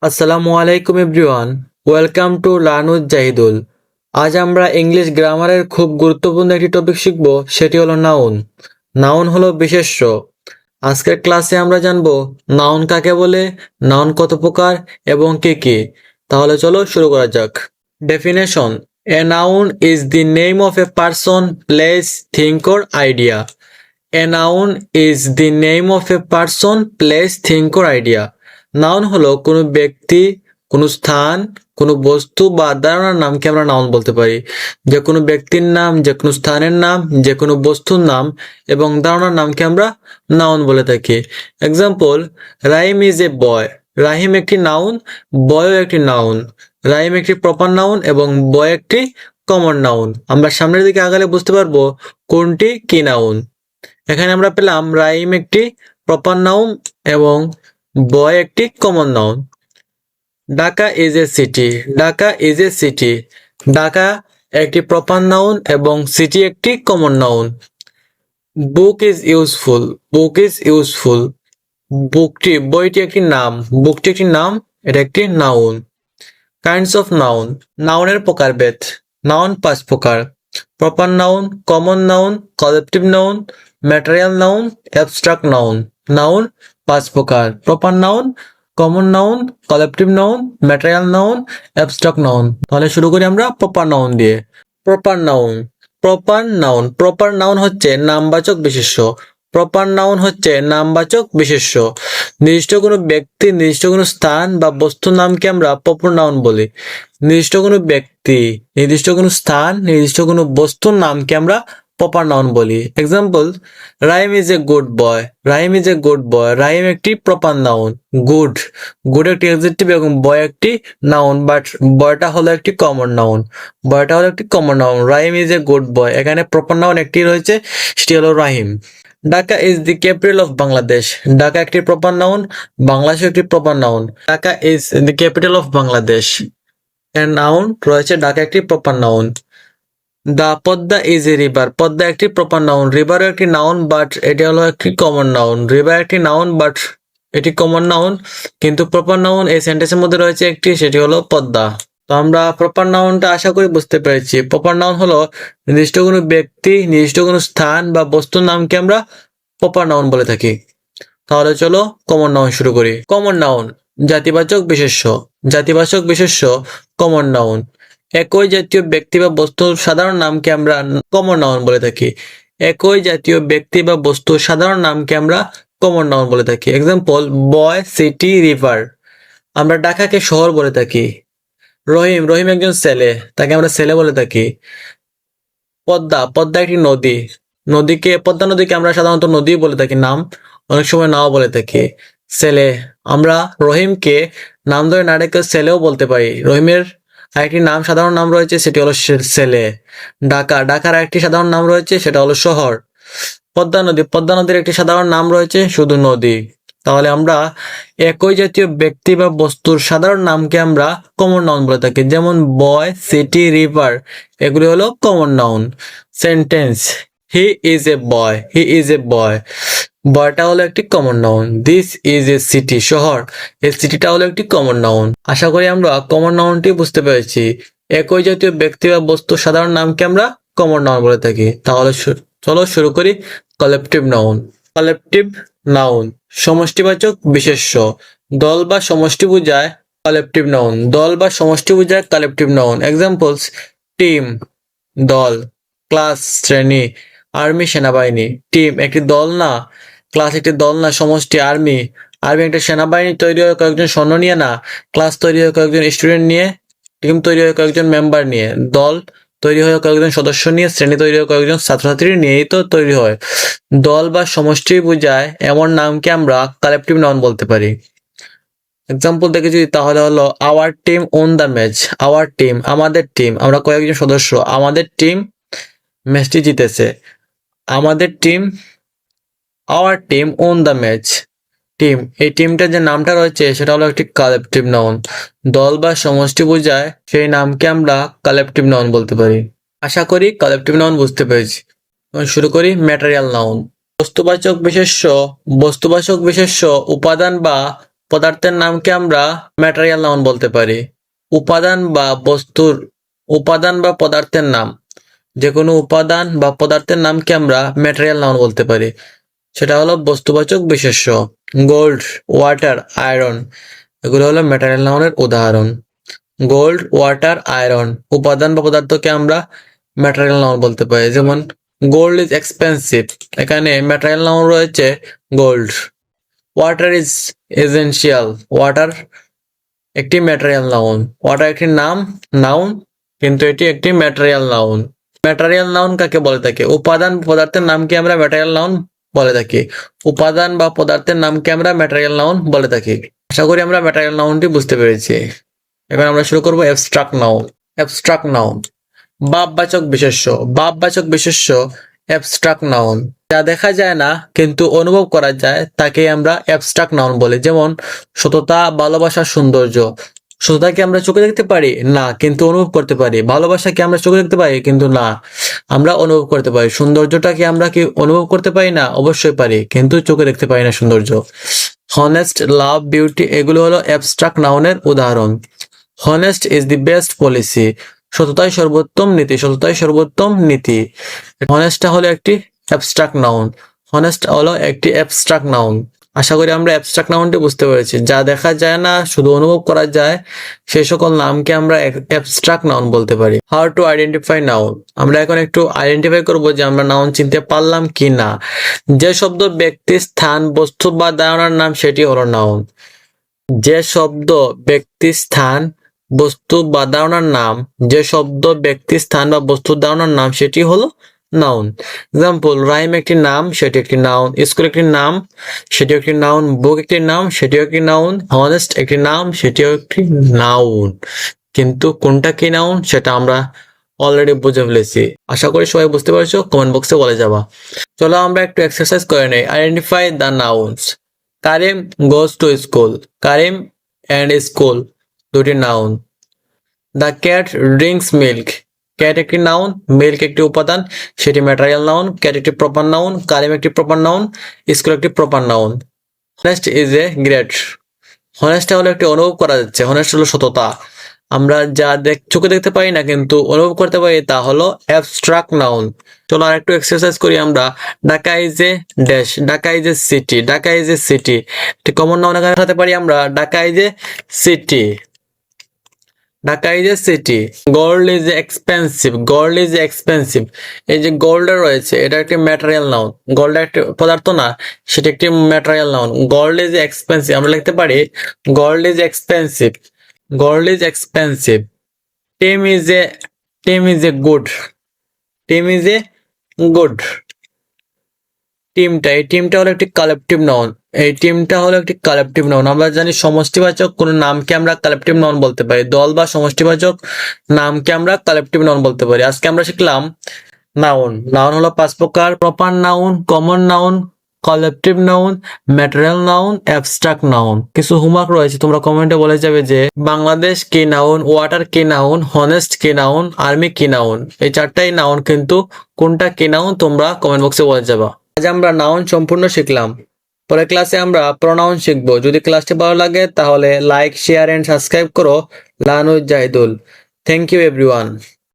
আসসালামু আলাইকুম everyone, welcome to learn with Zahidul. আজ আমরা ইংলিশ গ্রামারের খুব গুরুত্বপূর্ণ একটি টপিক শিখব, সেটি হলো নাউন। নাউন হলো বিশেষ্য। আজকের ক্লাসে আমরা জানবো নাউন কাকে বলে, নাউন কত প্রকার এবং কে কে। তাহলে চলো শুরু করা যাক। Definition: a noun is the name of a person, place, think or idea. A noun is the name of a person, place, think or idea. Noun হলো কোনো ব্যক্তি, কোনো স্থান, কোনো বস্তু বা ধারণার নামকে আমরা নাউন বলতে পারি। যে কোনো ব্যক্তির নাম, যে কোনো স্থানের নাম, যে কোনো বস্তুর নাম এবং ধারণার নামকে আমরা নাউন বলে থাকি। এক্সাম্পল: রাহিম ইজ এ বয়। রাহিম একটি নাউন, বয়ও একটি নাউন। রাহিম একটি প্রপার নাউন এবং বয় একটি কমন নাউন। আমরা সামনের দিকে আগালে বুঝতে পারবো কোনটি কি নাউন। এখানে আমরা পেলাম রাহিম একটি প্রপার নাউন এবং বয় একটি common noun. Dhaka is a city. Dhaka is a city. Dhaka একটি প্রপার নাউন এবং সিটি একটি common noun. Book is useful. Book is useful. বইটি একটি নাম। বুকটি একটি নাম, এটা একটি নাউন। Kinds of noun. নাউনের প্রকারভেদ। নাউন 5 প্রকার: proper noun, common noun, collective noun, material noun, abstract noun. Noun 5 প্রকার: proper noun, common noun, collective noun, material noun, abstract noun. তাহলে শুরু করি আমরা প্রপার নাউন দিয়ে। Proper noun. Proper noun. Proper noun হচ্ছে নামবাচক বিশেষ্য। প্রপার নাউন হচ্ছে নামবাচক বিশেষ্য। নির্দিষ্ট কোনো ব্যক্তি, নির্দিষ্ট কোনো স্থান বা বস্তুর নামকে আমরা প্রপার নাউন বলি। নির্দিষ্ট কোনো ব্যক্তি, নির্দিষ্ট কোনো স্থান, নির্দিষ্ট কোনো বস্তুর নামকে আমরা প্রপার নাউন বলি। Example: Rahim is a good boy. Rahim is a good boy. Rahim একটি প্রপার নাউন। গুড, গুড একটি অ্যাডজেক্টিভ এবং বয় একটি নাউন, বাট বয়টা হলো একটি কমন নাউন। বয়টা হলো একটি common noun. Rahim is a good boy, এখানে প্রপার নাউন একটি রয়েছে, সেটি হলো Rahim. Dhaka is the capital of Bangladesh. Dhaka একটি প্রপার নাউন, বাংলাদেশ একটি proper noun. Dhaka is the capital of Bangladesh, এর নাউন রয়েছে, ঢাকা একটি proper noun. The Padma is a river. Padma একটি প্রপার নাউন। রিভারও একটি নাউন, বাট এটি হলো একটি কমন নাউন। রিভার একটি নাউন, বাট এটি কমন নাউন, কিন্তু প্রপার নাউন এই সেন্টেন্সের মধ্যে রয়েছে একটি, সেটি হলো পদ্মা। তো আমরা প্রপার নাউনটা আশা করি বুঝতে পেরেছি। প্রপার নাউন হলো নির্দিষ্ট কোনো ব্যক্তি, নির্দিষ্ট কোনো স্থান বা বস্তুর নামকে আমরা প্রপার নাউন বলে থাকি। তাহলে চলো কমন নাউন শুরু করি। কমন নাউন: জাতিবাচক বিশেষ্য। জাতিবাচক বিশেষ্য কমন নাউন। একই জাতীয় ব্যক্তি বা বস্তুর সাধারণ নামকে আমরা কমন নাউন বলে থাকি। একই জাতীয় ব্যক্তি বা বস্তুর সাধারণ নামকে আমরা কমন নাউন বলে থাকি। এক্সাম্পল: বয়, সিটি, রিভার। আমরা ঢাকাকে শহর বলে থাকি। রহিম, রহিম একজন ছেলে, তাকে আমরা ছেলে বলে থাকি। পদ্মা, পদ্মা একটি নদী। পদ্মা নদীকে আমরা সাধারণত নদী বলে থাকি, নাম অনেক সময় নাও বলে থাকি। ছেলে, আমরা রহিমকে নাম ধরে না ডেকে ছেলেও বলতে পারি। রহিমের আরেকটি নাম, সাধারণ নাম রয়েছে, সেটি হলো ছেলে। ঢাকা, ঢাকার আরেকটি সাধারণ নাম রয়েছে, সেটা হলো শহর। পদ্মা নদী, পদ্মা নদীর একটি সাধারণ নাম রয়েছে, শুধু নদী। তাহলে আমরা একই জাতীয় ব্যক্তি বা বস্তুর সাধারণ নামকে আমরা কমন নাউন বলে থাকি। যেমন বয়, সিটি, রিভার, এগুলি হলো common noun. Sentence: he is a boy. He is a boy, বয়টা হলো একটি common noun. This is a city, শহর, এই সিটিটা হলো একটি কমন নাউন। আশা করি আমরা কমন নাউনটি বুঝতে পেরেছি। একই জাতীয় ব্যক্তি বা বস্তুর সাধারণ নামকে আমরা কমন নাউন বলে থাকি। তাহলে চলো শুরু করি কালেকটিভ নাউন। কালেকটিভ নাউন: সমষ্টিবাচক বিশেষ্য। দল বা সমষ্টি বোঝায় কালেকটিভ নাউন। দল বা সমষ্টি বোঝায় কালেকটিভ নাউন। এক্সাম্পলস: টিম, দল। ক্লাস, শ্রেণী। আর্মি, সেনাবাহিনী। টিম একটি দল না, ক্লাস একটি দল না, সমষ্টি। আর্মি, আর্মি একটা সেনাবাহিনী তৈরি হয় কয়েকজন সৈন্য নিয়ে না, ক্লাস তৈরি হয় কয়েকজন স্টুডেন্ট নিয়ে, টিম তৈরি হয় কয়েকজন মেম্বার নিয়ে, দল তৈরি হয় কয়েকজন সদস্য নিয়ে, শ্রেণী তৈরি হয় কয়েকজন ছাত্রছাত্রী নিয়েই তো তৈরি হয়। দল বা সমষ্টি বোঝায় এমন নামকে আমরা কালেকটিভ নাউন বলতে পারি। এক্সাম্পল দেখে যদি, তাহলে হলো our team won the match. Our team, আমাদের টিম, আমরা কয়েকজন সদস্য, আমাদের টিম ম্যাচটি জিতেছে। আমাদের team, our team won the match. Team, এই টিমটার যে নামটা রয়েছে সেটা হলো একটি কালেকটিভ নাউন। দল বা সমষ্টি বোঝায় সেই নামকে আমরা কালেকটিভ নাউন বলতে পারি। আশা করি কালেকটিভ নাউন বুঝতে পেরেছি। শুরু করি ম্যাটেরিয়াল নাউন। বস্তুবাচক বিশেষ্য। বস্তুবাচক বিশেষ্য উপাদান বা পদার্থের নামকে আমরা ম্যাটেরিয়াল নাউন বলতে পারি। উপাদান বা পদার্থের নাম, যে কোনো উপাদান বা পদার্থের নামকে আমরা ম্যাটেরিয়াল নাউন বলতে পারি। সেটা হলো বস্তুবাচক বিশেষ্য। গোল্ড, ওয়াটার, আয়রন এগুলো হলো ম্যাটেরিয়াল নাউনের উদাহরণ। গোল্ড, ওয়াটার, আয়রন উপাদান বা পদার্থকে আমরা ম্যাটেরিয়াল নাউন বলতে পারি। যেমন গোল্ড ইজ এক্সপেন্সিভ, এখানে ম্যাটেরিয়াল নাউন রয়েছে gold. Water is essential, water একটি ম্যাটেরিয়াল নাউন। ওয়াটার একটি নাউন, কিন্তু এটি একটি ম্যাটেরিয়াল নাউন। ম্যাটেরিয়াল নাউন কাকে বলে থাকে? উপাদান বা পদার্থের নামকে আমরা ম্যাটেরিয়াল নাউন বলে থাকি। উপাদান বা পদার্থের নামকে আমরা ম্যাটেরিয়াল নাউন বলে থাকি। আশা করি আমরা ম্যাটেরিয়াল নাউনটি বুঝতে পেরেছি। এবার আমরা শুরু করবো অ্যাবস্ট্রাক্ট নাউন। অ্যাবস্ট্রাক্ট নাউন, বাপবাচক বিশেষ্য। বাপবাচক বিশেষ্য অ্যাবস্ট্রাক্ট নাউন, যা দেখা যায় না কিন্তু অনুভব করা যায় তাকে আমরা অ্যাবস্ট্রাক্ট নাউন বলি। যেমন সততা, ভালোবাসা, সৌন্দর্য। সততাকে আমরা চোখে দেখতে পারি না, কিন্তু অনুভব করতে পারি। ভালোবাসাকে আমরা চোখে দেখতে পারি, কিন্তু না, আমরা অনুভব করতে পারি। সৌন্দর্যটাকে আমরা কি অনুভব করতে পারি না? অবশ্যই পারি, কিন্তু চোখে দেখতে পারি না সৌন্দর্য। হনেস্ট, লাভ, বিউটি এগুলো হলো অ্যাবস্ট্রাক্ট নাউনের উদাহরণ। Honest is the best policy, সততাই সর্বোত্তম নীতি। সততাই সর্বোত্তম নীতি। হনেস্টটা হলো একটি অ্যাবস্ট্রাক্ট নাউন। হনেস্ট হলো একটি অ্যাবস্ট্রাক্ট নাউন। আশা করি আমরা অ্যাবস্ট্রাক্ট নাউনটি বুঝতে পেরেছি। যা দেখা যায় না, শুধু অনুভব করা যায়, সেই সকল নামকে আমরা অ্যাবস্ট্রাক্ট নাউন বলতে পারি। হাউ টু আইডেন্টিফাই নাউন, আমরা এখন একটু আইডেন্টিফাই করব যে আমরা নাউন চিনতে পারলাম কি না। যে শব্দ, ব্যক্তি, স্থান, বস্তু বা ধারণার নাম সেটি হলো নাউন। যে শব্দ, ব্যক্তি, স্থান, বস্তু বা ধারণার নাম, যে শব্দ, ব্যক্তি, স্থান বা বস্তুর ধারণার নাম সেটি হলো নাউন। এক্সাম্পল, রাইম একটি নাম, সেটি একটি নাউন। স্কুল একটি নাম, সেটি একটি নাউন। বুক একটি নাম, সেটিও একটি নাউন। হনেস্ট একটি নাম, সেটিও একটি নাউন। কিন্তু কোনটা কি নাউন সেটা আমরা অলরেডি বুঝে ফেলেছি। আশা করি সবাই বুঝতে পারছো, কমেন্ট বক্সে বলে যাবা। চলো আমরা একটু এক্সারসাইজ করে নেই। Identify the nouns. Karim goes to school, Karim and school দুটি নাউন। The cat drinks milk, cat একটি নাউন, মিল্ক একটি উপাদান, সেটি ম্যাটেরিয়াল নাউন। ক্যাট একটি প্রপার নাউন, কারিম একটি প্রপার নাউন, স্কুল একটি proper noun. Honest is a great, honest হলো একটি অনুভব করা যাচ্ছে। হনেস্ট হলো সততা। আমরা যা চোখে দেখতে পাই না কিন্তু অনুভব করতে পারি তা হলো অ্যাবস্ট্রাক্ট নাউন। চলো আর একটু এক্সারসাইজ করি আমরা। Dhaka is a dash, Dhaka is a city, Dhaka is a city একটি কমন নাউন এখানে সাথে পারি আমরা। Dhaka is a city, Dhaka is a city. Gold is expensive, gold is expensive. এই যে গোল্ড রয়েছে এটা একটি ম্যাটেরিয়াল নাউন। গোল্ড একটি পদার্থ না, সেটা একটি material noun. Gold is expensive, আমরা লিখতে পারি gold is expensive, gold is expensive. Team is a, team is a good, team is a good. টিমটা, এই টিমটা হলো একটি কালেকটিভ নাউন। এই টিমটা হলো একটি কালেকটিভ নাউন। আমরা জানি সমষ্টিবাচক কোন নামকে আমরা কালেকটিভ নাউন বলতে পারি। দল বা সমষ্টিবাচক নামকে আমরা কালেকটিভ নাউন বলতে পারি। আজকে আমরা শিখলাম নাউন। নাউন হলো 5 প্রকার: proper noun, common noun, collective noun, material noun, abstract noun. কিছু হোমওয়ার্ক রয়েছে, তোমরা কমেন্টে বলে যাবে যে বাংলাদেশ কি নাউন, ওয়াটার কি নাউন, হনেস্ট কি নাউন, আর্মি কি নাউন। এই চারটাই নাউন, কিন্তু কোনটা কি নাউন তোমরা কমেন্ট বক্সে বলে যাবা। আজ আমরা নাউন সম্পূর্ণ শিখলাম। পরের ক্লাসে আমরা প্রোনাউন শিখবো। যদি ক্লাসটি ভালো লাগে তাহলে লাইক, শেয়ার এন্ড সাবস্ক্রাইব করো। লানুজ জাহিদুল। Thank you everyone.